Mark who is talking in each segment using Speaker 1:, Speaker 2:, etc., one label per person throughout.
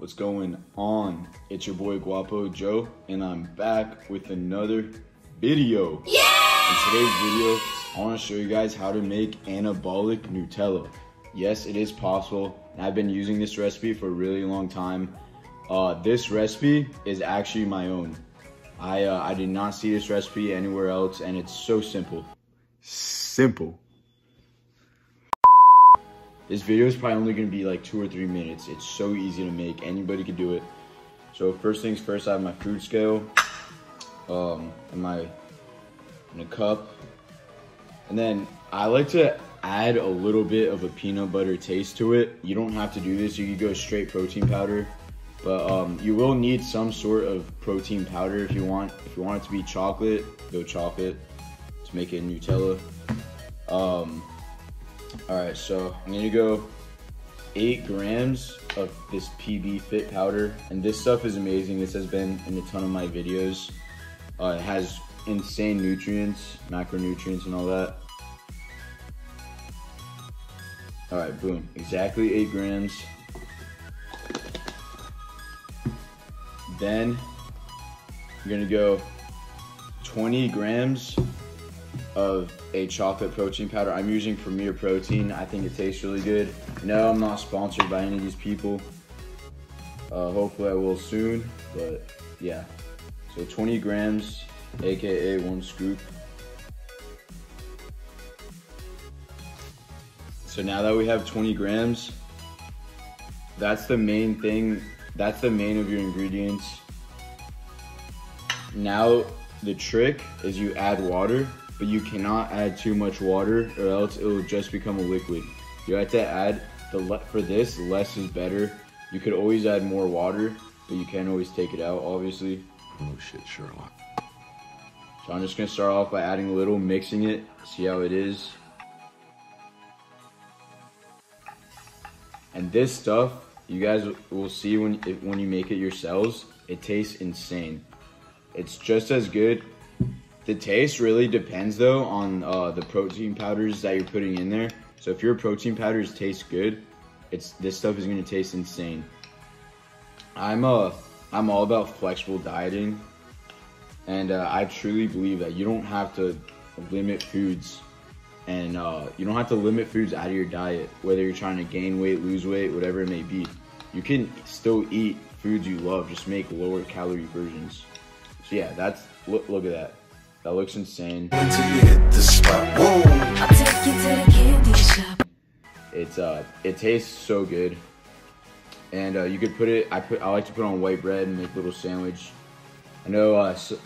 Speaker 1: What's going on? It's your boy Guapo Joe, and I'm back with another video. Yeah! In today's video, I want to show you guys how to make anabolic Nutella. Yes, it is possible, and I've been using this recipe for a really long time. This recipe is actually my own. I did not see this recipe anywhere else, and it's so simple. Simple. This video is probably only going to be like 2 or 3 minutes. It's so easy to make. Anybody could do it. So first things first, I have my food scale in a cup. And then I like to add a little bit of a peanut butter taste to it. You don't have to do this. You could go straight protein powder. But you will need some sort of protein powder if you want. If you want it to be chocolate, go chocolate to make it Nutella. Alright, so I'm gonna go 8 grams of this PB Fit powder, and this stuff is amazing. This has been in a ton of my videos. It has insane nutrients, macronutrients and all that. Alright, boom, exactly 8 grams. Then I'm gonna go 20 grams of a chocolate protein powder. I'm using Premier Protein. I think it tastes really good. No, I'm not sponsored by any of these people. Hopefully I will soon, but yeah. So 20 grams, AKA 1 scoop. So now that we have 20 grams, that's the main thing. That's the main of your ingredients. Now the trick is you add water, but you cannot add too much water or else it will just become a liquid. You have to add, for this, less is better. You could always add more water, but you can't always take it out, obviously.
Speaker 2: Oh shit, Sherlock.
Speaker 1: So I'm just gonna start off by adding a little, mixing it, see how it is. And this stuff, you guys will see when you make it yourselves, it tastes insane. It's just as good. The taste really depends though on the protein powders that you're putting in there. So if your protein powders taste good, this stuff is gonna taste insane. I'm all about flexible dieting, and I truly believe that you don't have to limit foods, and you don't have to limit foods out of your diet, whether you're trying to gain weight, lose weight, whatever it may be. You can still eat foods you love, just make lower calorie versions. So yeah, look at that. That looks insane. It tastes so good, and you could put it. I like to put it on white bread and make a little sandwich. I know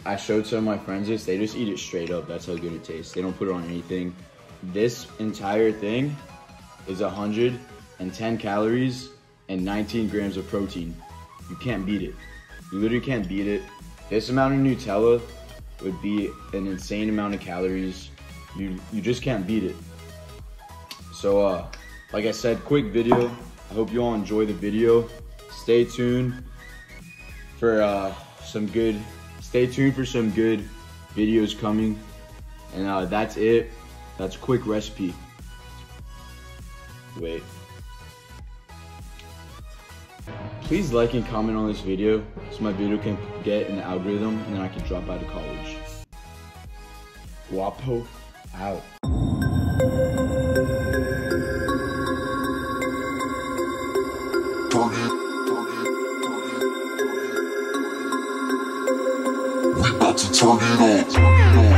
Speaker 1: I showed some of my friends this. They just eat it straight up. That's how good it tastes. They don't put it on anything. This entire thing is 110 calories and 19 grams of protein. You can't beat it. You literally can't beat it. This amount of Nutella would be an insane amount of calories. You just can't beat it. So like I said, quick video. I hope you all enjoy the video. Stay tuned for some good videos coming. And that's it. That's a quick recipe. Wait. Please like and comment on this video so my video can get in the algorithm and then I can drop out of college. Guapo out.
Speaker 2: We about to turn it up.